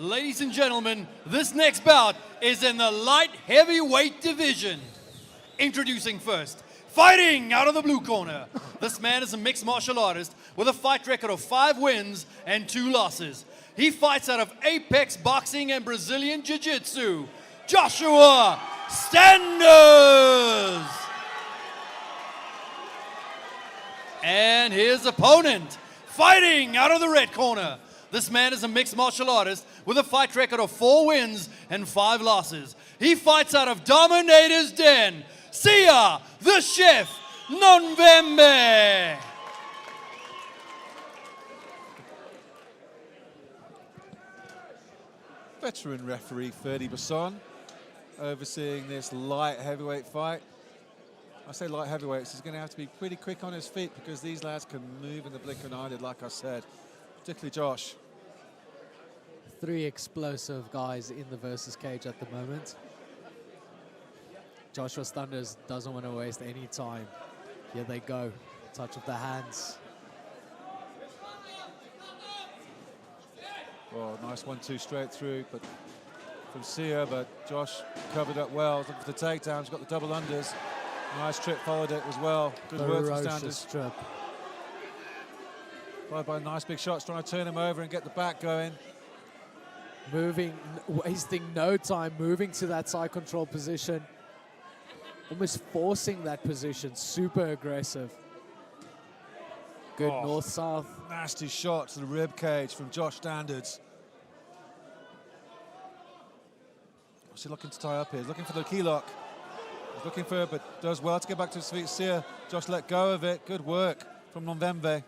Ladies and gentlemen, this next bout is in the light heavyweight division. Introducing first, fighting out of the blue corner. This man is a mixed martial artist with a fight record of 5 wins and 2 losses. He fights out of Apex Boxing and Brazilian Jiu-Jitsu, Joshua Standers. And his opponent, fighting out of the red corner. This man is a mixed martial artist with a fight record of 4 wins and 5 losses. He fights out of Dominator's Den, Sia, the Chef, Nonvemve. Veteran referee Ferdy Basson overseeing this light heavyweight fight. I say light heavyweights, he's going to have to be pretty quick on his feet because these lads can move in the blink of an eyelid, like I said, particularly Josh. 3 explosive guys in the versus cage at the moment. Joshua Standers doesn't want to waste any time. Here they go, touch of the hands. Well, nice 1-2 straight through, but from Sia, but Josh covered up well, looking for the takedowns, got the double unders. Nice trip, followed it as well. Good work from Standers. Trip. Followed by nice big shots, trying to turn him over and get the back going. Moving, wasting no time, moving to that side control position. Almost forcing that position, super aggressive. Good north-south. Nasty shot to the rib cage from Josh Standards. What's he looking to tie up here? He's looking for the key lock. He's looking for it, but does well to get back to his feet. Sia, Josh let go of it. Good work from Nonvemve.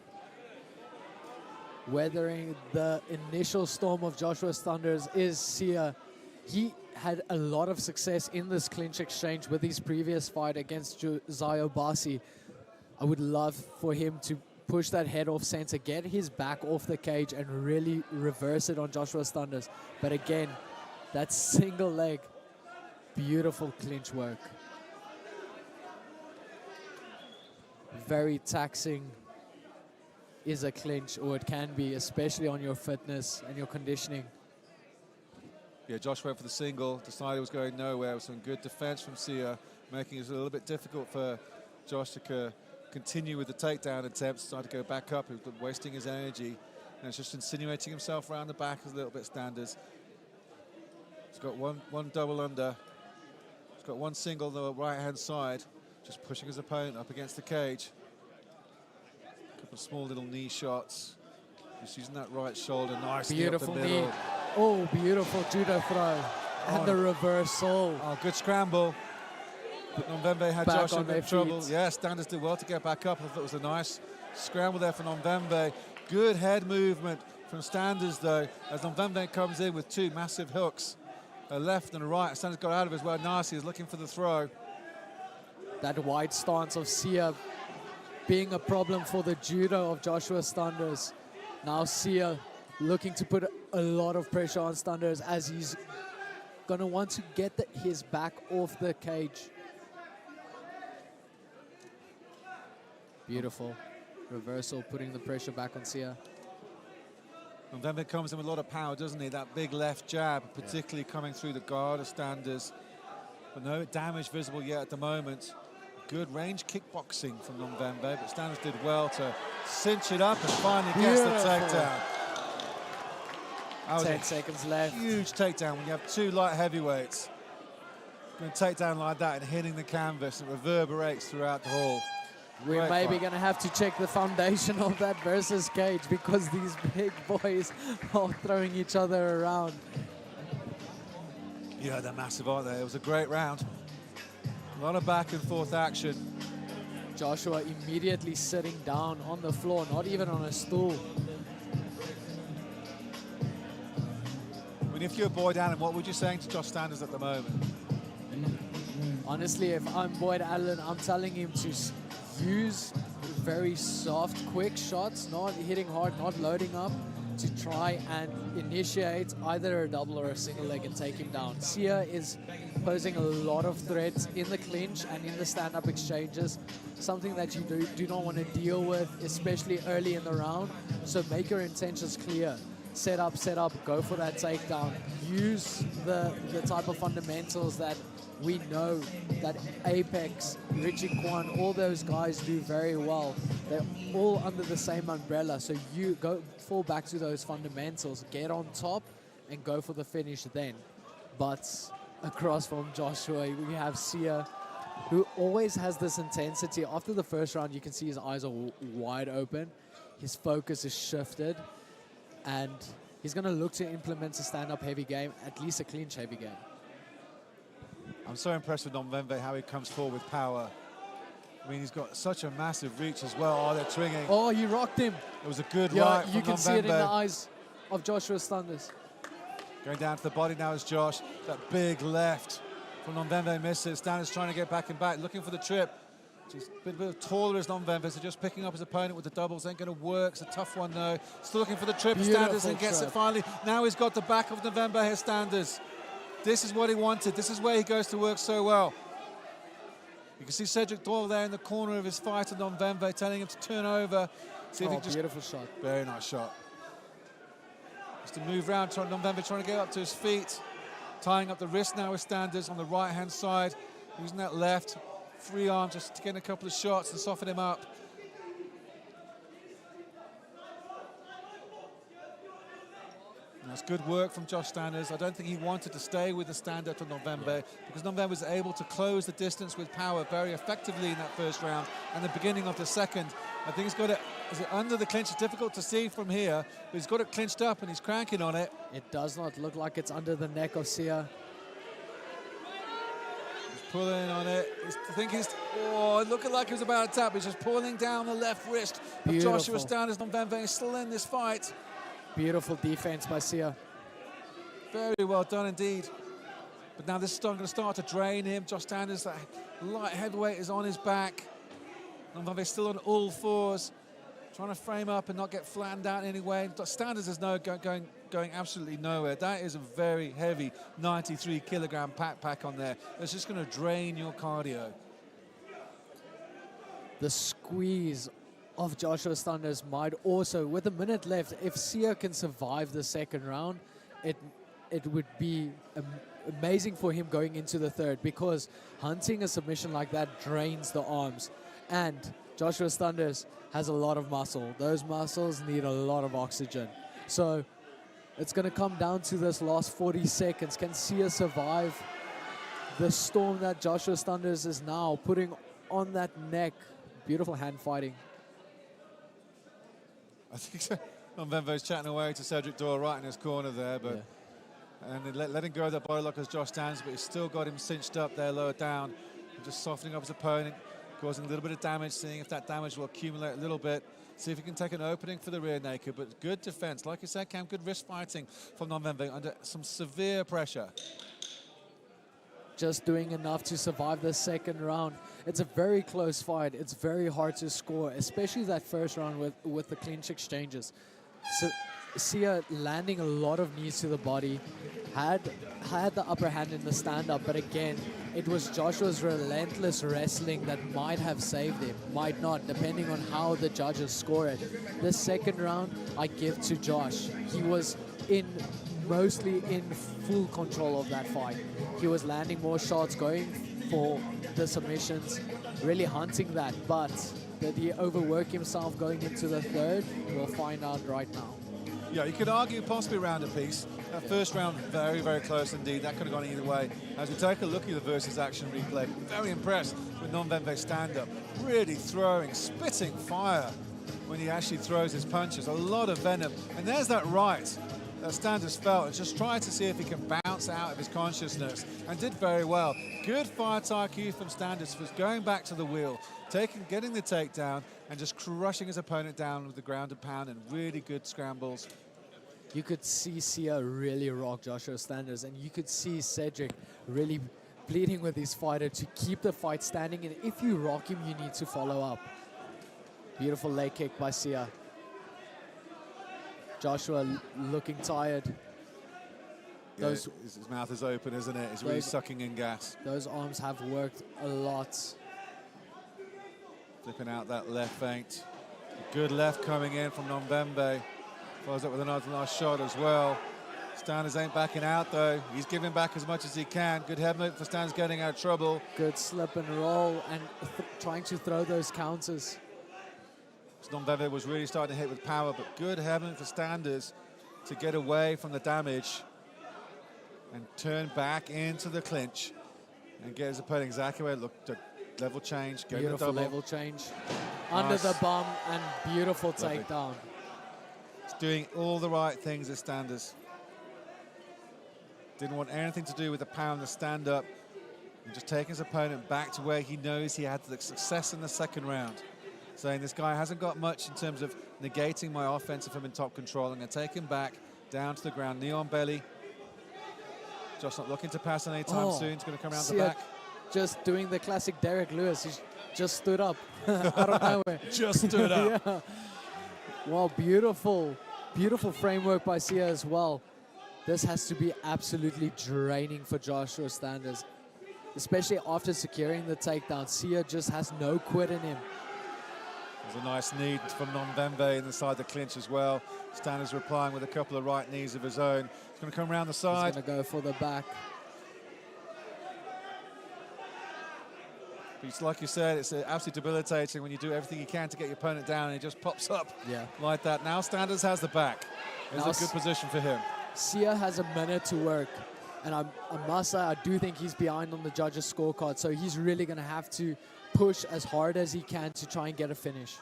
Weathering the initial storm of Joshua Standers is Sia. He had a lot of success in this clinch exchange with his previous fight against Zayo Basi. I would love for him to push that head off center, get his back off the cage and really reverse it on Joshua Standers. But again, that single leg, beautiful clinch work. Very taxing is a clinch, or it can be, especially on your fitness and your conditioning. Yeah, Josh went for the single, decided it was going nowhere with some good defense from Sia, making it a little bit difficult for Josh to continue with the takedown attempts, decided to go back up, he was wasting his energy, and it's just insinuating himself around the back a little bit, Standers. He's got one double under, he's got 1 single on the right-hand side, just pushing his opponent up against the cage. A couple of small little knee shots, just using that right shoulder nicely. Beautiful up the middle. knee. Oh, beautiful judo throw. And the reversal. Oh, good scramble. But Nonvemve had Back Josh in on their trouble. feet. Yeah, Standers did well to get back up. I thought it was a nice scramble there for Nonvemve. Good head movement from Standers, though, as Nonvemve comes in with 2 massive hooks, a left and a right. Standers got out of his way nicely. He's looking for the throw. That wide stance of Sia being a problem for the judo of Joshua Standers. Now Sia looking to put a lot of pressure on Standers as he's going to want to get his back off the cage. Beautiful reversal, putting the pressure back on Sia. Nonvemve comes in with a lot of power, doesn't he? That big left jab, particularly coming through the guard of Standers. But no damage visible yet at the moment. Good range kickboxing from Nonvemve, but Standers did well to cinch it up and finally gets the takedown. 10 seconds left. Huge takedown when you have 2 light heavyweights. Going to take down like that and hitting the canvas, and reverberates throughout the hall. We're maybe going to have to check the foundation of that versus cage because these big boys are throwing each other around. Yeah, they're massive, aren't they? It was a great round. A lot of back and forth action. Joshua immediately sitting down on the floor, not even on a stool. I mean, if you're Boyd Allen, what would you saying to Josh Standers at the moment? Honestly, if I'm Boyd Allen, I'm telling him to use very soft, quick shots, not hitting hard, not loading up, to try and initiate either a double or a single leg and take him down. Sia is posing a lot of threats in the clinch and in the stand-up exchanges, something that you do not want to deal with, especially early in the round. So make your intentions clear. set up, go for that takedown. Use the type of fundamentals that we know that Apex, Richie Kwan, all those guys do very well. They're all under the same umbrella. So you fall back to those fundamentals, get on top, and go for the finish then. But across from Joshua, we have Sia, who always has this intensity. After the first round, you can see his eyes are wide open. His focus is shifted, and he's going to look to implement a stand-up heavy game, at least a clinch heavy game. I'm so impressed with Nonvemve, how he comes forward with power. I mean, he's got such a massive reach as well. Oh, they're swinging. Oh, you rocked him. It was a good Yeah, right you from can see it in the Nonvemve. eyes of Joshua Thunders. Going down to the body now is Josh. That big left from Nonvemve misses. Standers trying to get back and back, looking for the trip. He's a bit taller as Nonvemve, so just picking up his opponent with the doubles ain't going to work. It's a tough one, though. Still looking for the trip. Standers and gets it finally. Now he's got the back of Nonvemve here, Standers. This is what he wanted. This is where he goes to work so well. You can see Cedric Doyle there in the corner of his fighter, Nonvemve, telling him to turn over. See if he just... Beautiful shot. Very nice shot. Just to move around, Nonvemve trying to get up to his feet. Tying up the wrist now with Standers on the right-hand side. Using that left. Free arm just to get a couple of shots and soften him up. And that's good work from Josh Standers. I don't think he wanted to stay with the stand-up to Nonvemve because Nonvemve was able to close the distance with power very effectively in that first round and the beginning of the second. I think he's got it, is it under the clinch? It's difficult to see from here, but he's got it clinched up and he's cranking on it. It does not look like it's under the neck of Sia. He's pulling on it. I think he's, oh, it looked like he was about to tap. He's just pulling down the left wrist of Joshua Standers. Nonvemve is still in this fight. Beautiful defense by Sia. Very well done indeed. But now this is going to start to drain him. Josh Standers, that light heavyweight, is on his back. Nonvemve still on all fours, trying to frame up and not get flattened out in any way. Standers is going absolutely nowhere. That is a very heavy 93 kilogram pack on there. It's just going to drain your cardio. The squeeze of Joshua Thunders might also, with a minute left, if Sia can survive the second round, it would be amazing for him going into the third, because hunting a submission like that drains the arms. And Joshua Thunders has a lot of muscle. Those muscles need a lot of oxygen. So it's going to come down to this last 40 seconds. Can Sia survive the storm that Joshua Thunders is now putting on that neck? Beautiful hand fighting. I think so. Nonvemve's chatting away to Cedric Doyle right in his corner there, but and letting go of that body lock as Josh stands, but he's still got him cinched up there, lower down, and just softening up his opponent, causing a little bit of damage, seeing if that damage will accumulate a little bit. See if he can take an opening for the rear naked, but good defense. Like you said, Cam, good wrist fighting from Nonvemve under some severe pressure. Just doing enough to survive the second round. It's a very close fight. It's very hard to score, especially that first round with the clinch exchanges. So Sia landing a lot of knees to the body, had the upper hand in the stand-up, but again, it was Joshua's relentless wrestling that might have saved him, might not, depending on how the judges score it. The second round, I give to Josh. He was mostly in full control of that fight. He was landing more shots, going for the submissions, really hunting that, but did he overwork himself going into the third? We'll find out right now. Yeah, you could argue possibly round a piece. That first round, very, very close indeed. That could have gone either way. As we take a look at the Versus action replay, very impressed with Nonvemve's stand-up. Really throwing, spitting fire when he actually throws his punches. A lot of venom. And there's that right that Standers felt, and just tried to see if he can bounce out of his consciousness, and did very well. Good fight IQ from Standers, was going back to the wheel, getting the takedown, and just crushing his opponent down with the ground and pound, and really good scrambles. You could see Sia really rock Joshua Standers, and you could see Cedric really pleading with his fighter to keep the fight standing, and if you rock him, you need to follow up. Beautiful leg kick by Sia. Joshua looking tired. Yeah, his mouth is open, isn't it? He's really sucking in gas. Those arms have worked a lot. Flipping out that left feint. Good left coming in from Nonvemve. Follows up with another nice shot as well. Standers ain't backing out though. He's giving back as much as he can. Good head movement for Standers, getting out of trouble. Good slip and roll and trying to throw those counters. Nonvemve was really starting to hit with power, but good head movement for Standers to get away from the damage and turn back into the clinch and get his opponent exactly where it looked. Level change, go Beautiful double. level change. Under the bomb and beautiful takedown. He's doing all the right things as Standers. Didn't want anything to do with the power and the stand-up. And just taking his opponent back to where he knows he had the success in the second round. Saying this guy hasn't got much in terms of negating my offense if I'm in top control. I'm going to take him back down to the ground, knee on belly. Josh not looking to pass anytime soon. He's going to come around the back. Just doing the classic Derek Lewis. He's just stood up out of nowhere. Just stood up. Yeah. Wow, beautiful, beautiful framework by Sia as well. This has to be absolutely draining for Joshua Standers, especially after securing the takedown. Sia just has no quit in him. There's a nice knee from Nonvemve inside the clinch as well. Standers replying with a couple of right knees of his own. He's going to come around the side. He's going to go for the back. It's like you said, it's absolutely debilitating when you do everything you can to get your opponent down and he just pops up like that. Now Standers has the back. It's a good position for him. Sia has a minute to work. And I must say, I do think he's behind on the judges' scorecard. So he's really going to have to push as hard as he can to try and get a finish.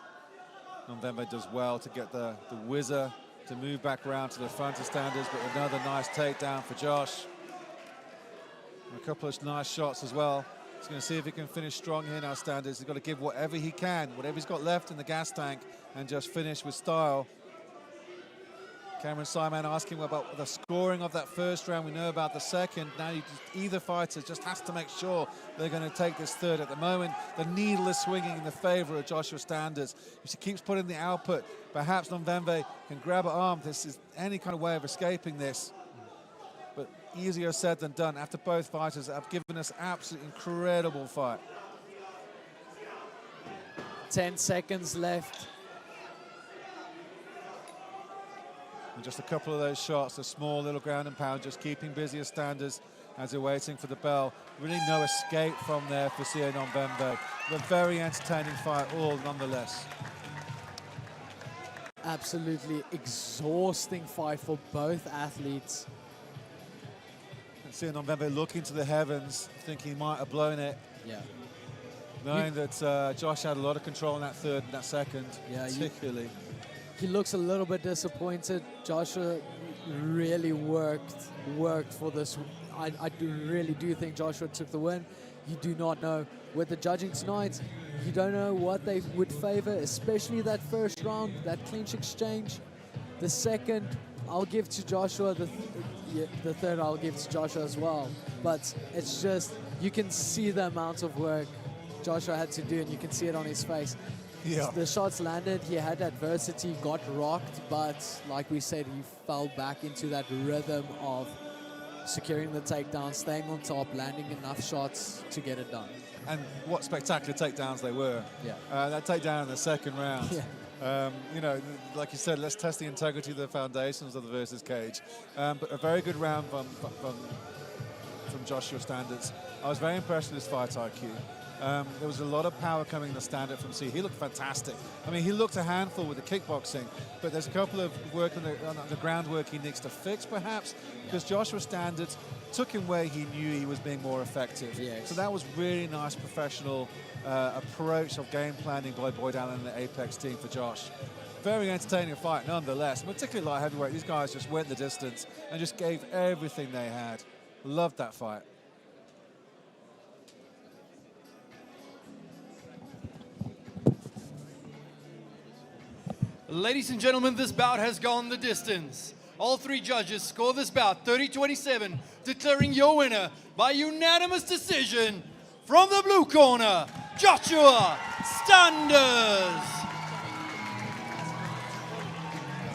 Nonvemve does well to get the whizzer to move back around to the front of Standers, but another nice takedown for Josh. And a couple of nice shots as well. He's going to see if he can finish strong here now, Standers. He's got to give whatever he can, whatever he's got left in the gas tank, and just finish with style. Cameron Simon asking about the scoring of that first round. We know about the second. Now either fighter just has to make sure they're going to take this third. At the moment, the needle is swinging in the favor of Joshua Standers. If he keeps putting the output, perhaps Nonvemve can grab an arm. This is any kind of way of escaping this. But easier said than done after both fighters have given us absolutely incredible fight. 10 seconds left. And just a couple of those shots, a small little ground and pound, just keeping busy as Standers as they're waiting for the bell. Really no escape from there for Sia Nonvemve. A very entertaining fight all nonetheless. Absolutely exhausting fight for both athletes. Sia Nonvemve looking to the heavens, thinking he might have blown it. Yeah. Knowing that Josh had a lot of control in that third and that second, particularly. He looks a little bit disappointed. Joshua really worked for this. I really do think Joshua took the win. You do not know. With the judging tonight, you don't know what they would favor, especially that first round, that clinch exchange. The second, I'll give to Joshua. The third, I'll give to Joshua as well. But it's just, you can see the amount of work Joshua had to do, and you can see it on his face. Yeah. The shots landed, he had adversity, got rocked, but like we said, he fell back into that rhythm of securing the takedown, staying on top, landing enough shots to get it done. And what spectacular takedowns they were. Yeah. That takedown in the second round. Yeah. You know, like you said, let's test the integrity of the foundations of the Versus cage. But a very good round from Joshua Standers. I was very impressed with his fight IQ. There was a lot of power coming in the stand-up from C. He looked fantastic. I mean, he looked a handful with the kickboxing, but there's a couple of work on the groundwork he needs to fix, perhaps, because Joshua Standards took him where he knew he was being more effective. Yes. So that was really nice professional approach of game planning by Boyd Allen and the Apex team for Josh. Very entertaining fight nonetheless, particularly light heavyweight. These guys just went the distance and just gave everything they had. Loved that fight. Ladies and gentlemen, this bout has gone the distance. All three judges score this bout 30-27, declaring your winner by unanimous decision from the blue corner, Joshua Standers.